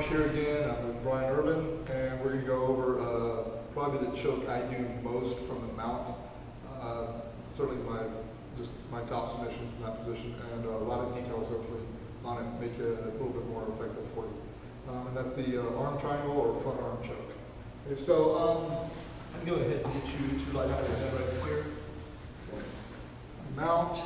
here again. I'm with Brian Urban, and we're going to go over probably the choke I do most from the mount. Certainly my top submission from that position, and a lot of details hopefully on it, make it a little bit more effective for you. And that's the arm triangle or front arm choke. Okay, so I'm going to go ahead and get you to lie down your head right here. Mount.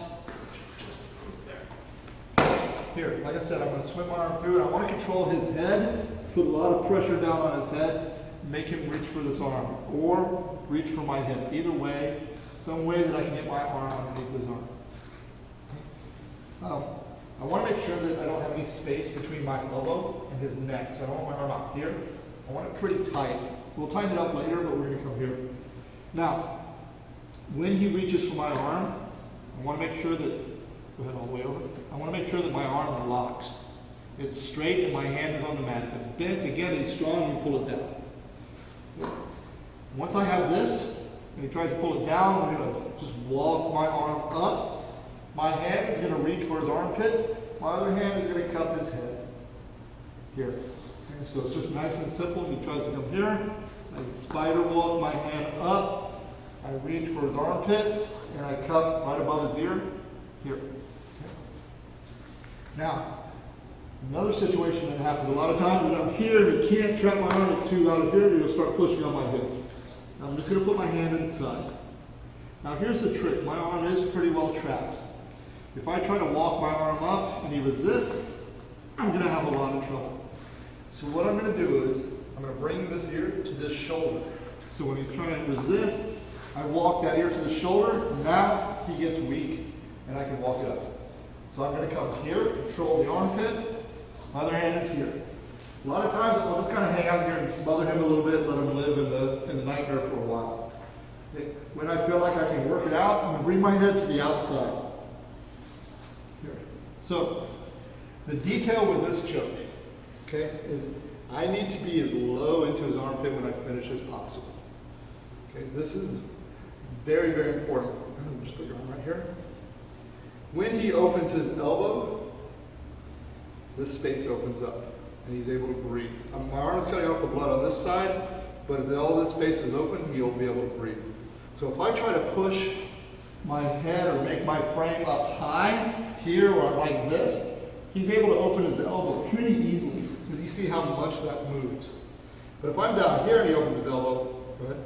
Here, like I said, I'm going to swing my arm through, and I want to control his head, put a lot of pressure down on his head, make him reach for this arm, or reach for my hip. Either way, some way that I can get my arm underneath his arm. I want to make sure that I don't have any space between my elbow and his neck, so I don't want my arm out here. I want it pretty tight. We'll tighten it up later, but we're going to come here. Now, when he reaches for my arm, I want to make sure that, go ahead all the way over. I want to make sure that my arm locks. It's straight and my hand is on the mat. If it's bent, again, it's strong, and pull it down. Once I have this, and he tries to pull it down, we're going to just walk my arm up. My hand is going to reach for his armpit. My other hand is going to cup his head. Here. Okay, so it's just nice and simple. He tries to come here. I spider walk my hand up. I reach for his armpit, and I cup right above his ear. Here. Okay. Now, another situation that happens a lot of times is I'm here and he can't trap my arm, it's too out of here, and he'll start pushing on my hip. Now I'm just going to put my hand inside. Now here's the trick, my arm is pretty well trapped. If I try to walk my arm up and he resists, I'm going to have a lot of trouble. So what I'm going to do is, I'm going to bring this ear to this shoulder. So when he's trying to resist, I walk that ear to the shoulder, now he gets weak, and I can walk it up. So I'm going to come here, control the armpit, my other hand is here. A lot of times I'll just kind of hang out here and smother him a little bit, let him live in the nightmare for a while. Okay. When I feel like I can work it out, I'm going to bring my head to the outside. Here. So the detail with this choke, okay, is I need to be as low into his armpit when I finish as possible. Okay, this is very, very important. Just put your arm right here. When he opens his elbow, this space opens up and he's able to breathe. My arm is cutting off the blood on this side, but if all this space is open, he'll be able to breathe. So if I try to push my head or make my frame up high here or like this, he's able to open his elbow pretty easily because you see how much that moves. But if I'm down here and he opens his elbow, go ahead,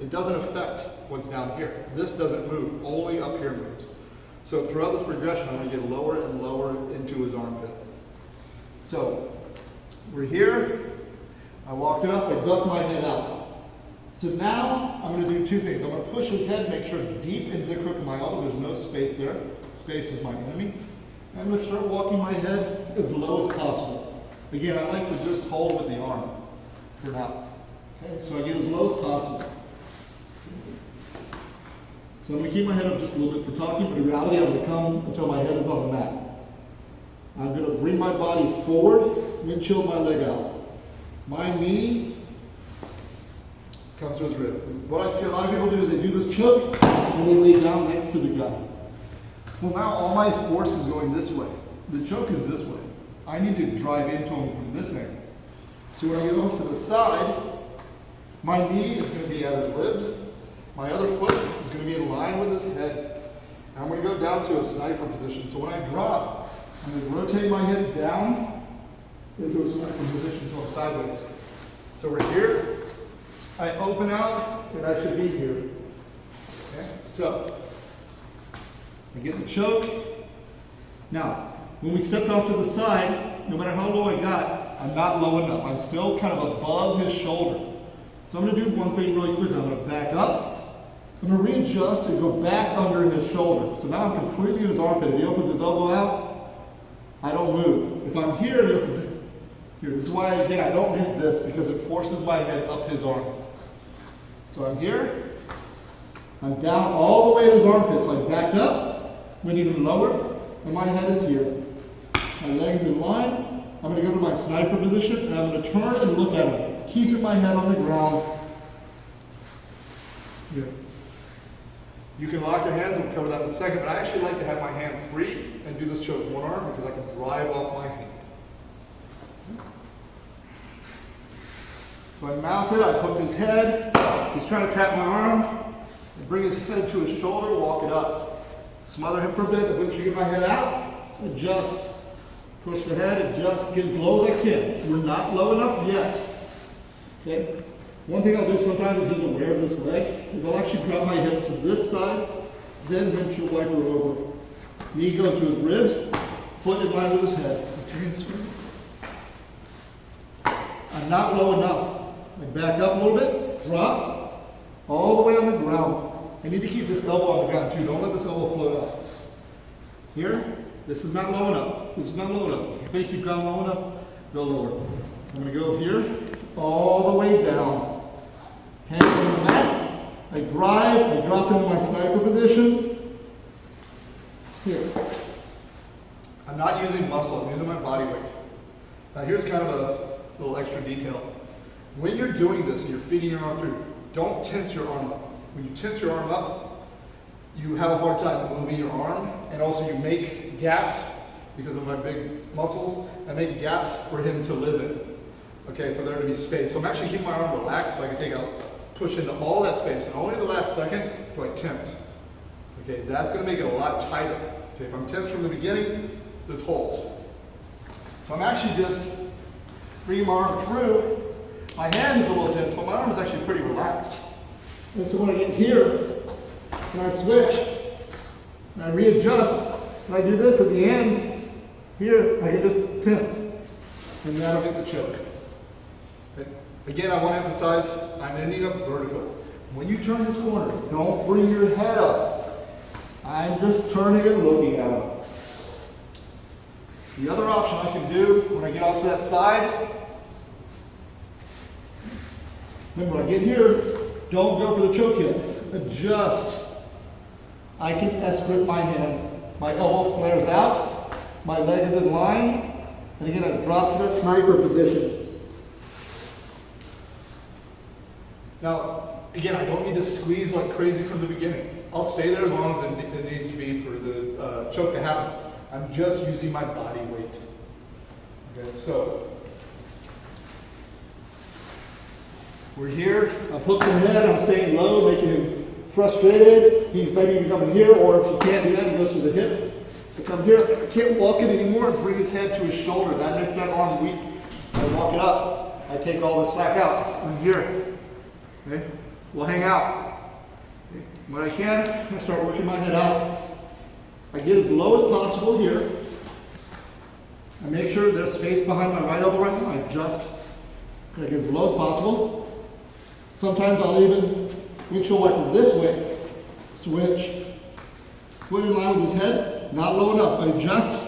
it doesn't affect what's down here. This doesn't move, only up here moves. So throughout this progression, I'm going to get lower and lower into his armpit. So we're here. I walk up, I duck my head out. So now I'm going to do two things. I'm going to push his head, make sure it's deep into the crook of my elbow. There's no space there. Space is my enemy. I'm going to start walking my head as low as possible. Again, I like to just hold with the arm for now. Okay, so I get as low as possible. So I'm going to keep my head up just a little bit for talking, but in reality I'm going to come until my head is on the mat. I'm going to bring my body forward, windshield my leg out. My knee comes to his rib. What I see a lot of people do is they do this choke and they lay down next to the guy. Well, now all my force is going this way. The choke is this way. I need to drive into him from this angle. So when I get off to the side, my knee is going to be at his ribs. My other foot is going to be in line with his head. And I'm going to go down to a sniper position. So when I drop, I'm going to rotate my head down into a sniper position so I'm sideways. So we're here. I open out, and I should be here. Okay? So I get the choke. Now, when we stepped off to the side, no matter how low I got, I'm not low enough. I'm still kind of above his shoulder. So I'm going to do one thing really quick. I'm going to back up. I'm going to readjust and go back under his shoulder. So now I'm completely in his armpit. If he opens his elbow out, I don't move. If I'm here, he opens it. Here. This is why, again, I don't do this because it forces my head up his arm. So I'm here. I'm down all the way to his armpit. So I backed up, went even lower, and my head is here. My legs in line. I'm going to go to my sniper position, and I'm going to turn and look at him, keeping my head on the ground. Here. You can lock your hands, we'll cover that in a second, but I actually like to have my hand free and do this choke with one arm because I can drive off my hand. So I mount it, I hook his head. He's trying to trap my arm. I bring his head to his shoulder, walk it up. Smother him for a bit, eventually get my head out. Adjust. Push the head, adjust, get as low as I can. We're not low enough yet. Okay? One thing I'll do sometimes if he's aware of this leg is I'll actually drop my hip to this side, then windshield wiper over. Knee goes to his ribs, foot in line with his head. I'm not low enough. I back up a little bit, drop, all the way on the ground. I need to keep this elbow on the ground too. Don't let this elbow float up. Here, this is not low enough. This is not low enough. If you think you've gone low enough, go lower. I'm going to go here, all the way down. Hands on the mat. I drive, I drop into my sniper position. Here. I'm not using muscle, I'm using my body weight. Now here's kind of a little extra detail. When you're doing this and you're feeding your arm through, don't tense your arm up. When you tense your arm up, you have a hard time moving your arm, and also you make gaps because of my big muscles. I make gaps for him to live in, okay, for there to be space. So I'm actually keeping my arm relaxed so I can push into all that space, and only the last second do I tense. Okay, that's going to make it a lot tighter. Okay, if I'm tense from the beginning, there's holes. So I'm actually just bringing my arm through. My hand is a little tense, but my arm is actually pretty relaxed. And so when I get here, and I switch, and I readjust, and I do this at the end, here, I can just tense. And that'll get the choke. Okay. Again, I want to emphasize, I'm ending up vertical. When you turn this corner, don't bring your head up. I'm just turning and looking at him. The other option I can do when I get off to that side, then when I get here, don't go for the choke yet. Adjust. I can S-grip my hand. My elbow flares out. My leg is in line. And again, I drop to that sniper position. Now, again, I don't need to squeeze like crazy from the beginning. I'll stay there as long as it needs to be for the choke to happen. I'm just using my body weight. Okay, so we're here. I've hooked the head. I'm staying low, making him frustrated. He's maybe even coming here, or if he can't do that, he goes to the hip. I come here. I can't walk it anymore. Bring his head to his shoulder. That makes that arm weak. I walk it up. I take all the slack out. I'm here. Okay? We'll hang out. Okay? When I can, I start working my head out. I get as low as possible here. I make sure there's space behind my right elbow right now. I adjust. I get as low as possible. Sometimes I'll even windshield wiper this way. Switch. Foot in line with his head. Not low enough. I adjust.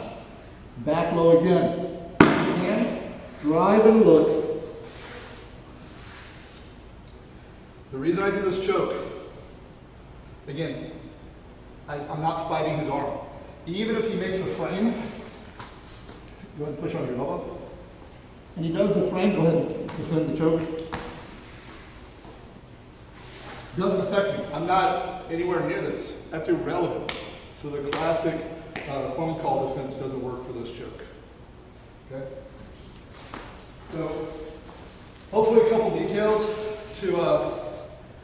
Back low again. And drive and look. The reason I do this choke, again, I'm not fighting his arm. Even if he makes a frame, go ahead and push on your elbow. And he does the frame, go ahead and defend the choke. Doesn't affect me. I'm not anywhere near this. That's irrelevant. So the classic phone call defense doesn't work for this choke. Okay? So hopefully a couple details to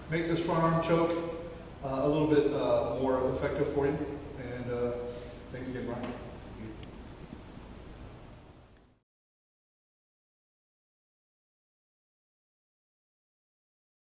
make this front arm choke a little bit more effective for you. And thanks again, Brian.